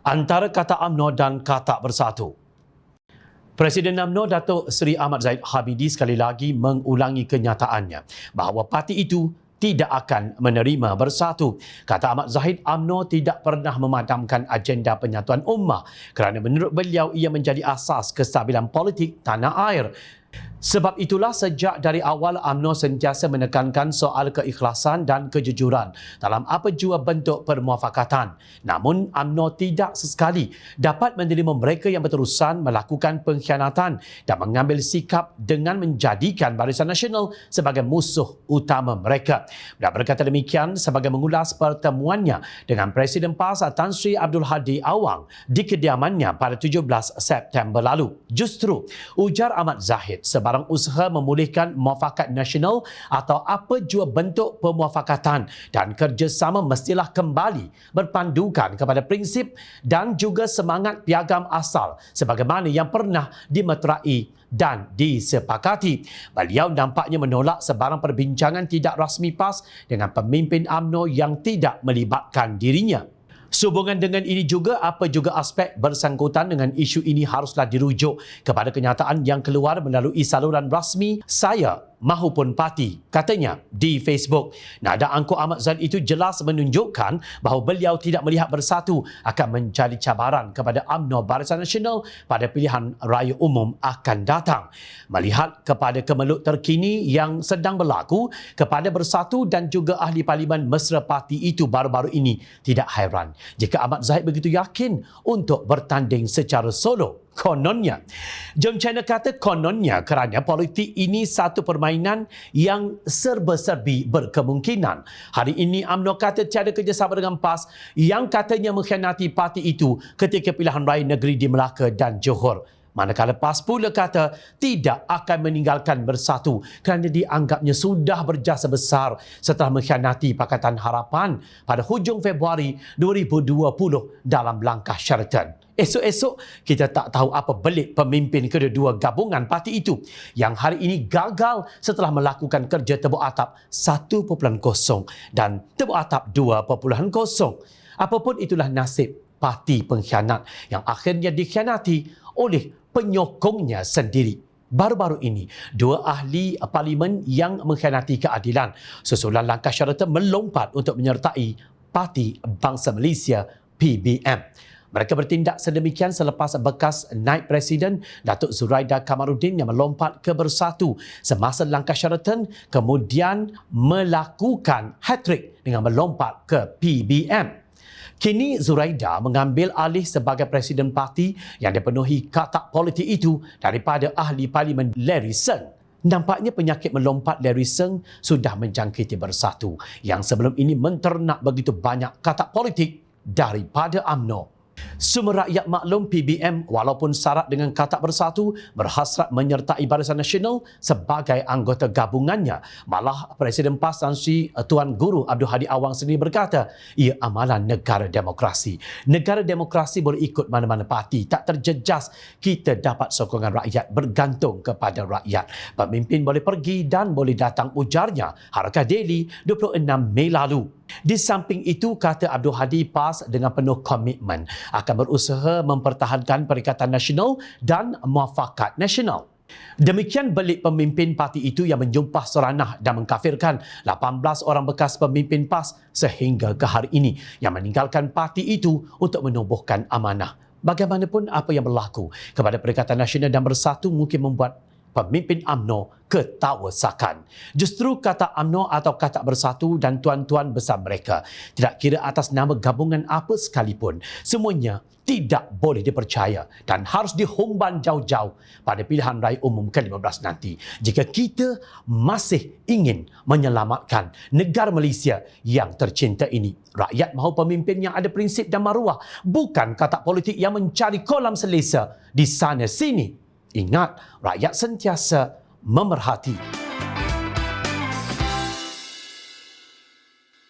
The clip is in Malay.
antara kata UMNO dan kata bersatu. Presiden UMNO Datuk Seri Ahmad Zahid Hamidi sekali lagi mengulangi kenyataannya bahawa parti itu tidak akan menerima bersatu. Kata Ahmad Zahid, UMNO tidak pernah memadamkan agenda penyatuan ummah kerana menurut beliau ia menjadi asas kestabilan politik tanah air. Sebab itulah sejak dari awal UMNO sentiasa menekankan soal keikhlasan dan kejujuran dalam apa jua bentuk permuafakatan. Namun UMNO tidak sesekali dapat menerima mereka yang berterusan melakukan pengkhianatan dan mengambil sikap dengan menjadikan Barisan Nasional sebagai musuh utama mereka. Dan berkata demikian sebagai mengulas pertemuannya dengan Presiden PAS Tan Sri Abdul Hadi Awang di kediamannya pada 17 September lalu. Justru, ujar Ahmad Zahid, sebarang usaha memulihkan muafakat nasional atau apa jua bentuk pemuafakatan dan kerjasama mestilah kembali berpandukan kepada prinsip dan juga semangat piagam asal sebagaimana yang pernah dimeterai dan disepakati. Beliau nampaknya menolak sebarang perbincangan tidak rasmi PAS dengan pemimpin UMNO yang tidak melibatkan dirinya. Sehubungan dengan ini juga, apa juga aspek bersangkutan dengan isu ini haruslah dirujuk kepada kenyataan yang keluar melalui saluran rasmi saya mahupun parti, katanya di Facebook. Nada angkuh Ahmad Zahid itu jelas menunjukkan bahawa beliau tidak melihat bersatu akan menjadi cabaran kepada UMNO Barisan Nasional pada pilihan raya umum akan datang. Melihat kepada kemelut terkini yang sedang berlaku kepada bersatu dan juga ahli parlimen mesra parti itu baru-baru ini, tidak hairan jika Ahmad Zahid begitu yakin untuk bertanding secara solo. Kononnya. Jom China kata kononnya kerana politik ini satu permainan yang serba-serbi berkemungkinan. Hari ini UMNO kata tiada kerjasama dengan PAS yang katanya mengkhianati parti itu ketika pilihan raya negeri di Melaka dan Johor. Manakala PAS pula kata tidak akan meninggalkan bersatu kerana dianggapnya sudah berjasa besar setelah mengkhianati Pakatan Harapan pada hujung Februari 2020 dalam langkah Sheraton. Esok-esok kita tak tahu apa belit pemimpin kedua-dua gabungan parti itu yang hari ini gagal setelah melakukan kerja tebuk atap 1.0 dan tebuk atap 2.0. Apapun itulah nasib parti pengkhianat yang akhirnya dikhianati oleh penyokongnya sendiri. Baru-baru ini, dua ahli parlimen yang mengkhianati keadilan susulan langkah Sheraton melompat untuk menyertai Parti Bangsa Malaysia PBM. Mereka bertindak sedemikian selepas bekas Naib Presiden Datuk Zuraida Kamaruddin yang melompat ke bersatu semasa langkah Sheraton kemudian melakukan hat-trick dengan melompat ke PBM. Kini Zuraida mengambil alih sebagai Presiden Parti yang dipenuhi katak politik itu daripada ahli parlimen Larry Seng. Nampaknya penyakit melompat Larry Seng sudah menjangkiti bersatu yang sebelum ini menternak begitu banyak katak politik daripada UMNO. Semua rakyat maklum PBM walaupun syarat dengan katak bersatu berhasrat menyertai Barisan Nasional sebagai anggota gabungannya. Malah Presiden PAS Tan Sri Tuan Guru Abdul Hadi Awang sendiri berkata, ia amalan negara demokrasi. Negara demokrasi boleh ikut mana-mana parti. Tak terjejas kita dapat sokongan rakyat bergantung kepada rakyat. Pemimpin boleh pergi dan boleh datang, ujarnya Harakah Daily 26 Mei lalu. Di samping itu, kata Abdul Hadi, PAS dengan penuh komitmen akan berusaha mempertahankan Perikatan Nasional dan muafakat nasional. Demikian belit pemimpin parti itu yang menjumpah seranah dan mengkafirkan 18 orang bekas pemimpin PAS sehingga ke hari ini yang meninggalkan parti itu untuk menubuhkan amanah. Bagaimanapun apa yang berlaku kepada Perikatan Nasional dan Bersatu mungkin membuat pemimpin UMNO ketawasakan. Justru kata UMNO atau kata bersatu dan tuan-tuan besar mereka, tidak kira atas nama gabungan apa sekalipun, semuanya tidak boleh dipercaya dan harus dihumban jauh-jauh pada pilihan raya umum ke-15 nanti. Jika kita masih ingin menyelamatkan negara Malaysia yang tercinta ini, rakyat mahu pemimpin yang ada prinsip dan maruah, bukan katak politik yang mencari kolam selesa di sana sini. Ingat, rakyat sentiasa memerhati.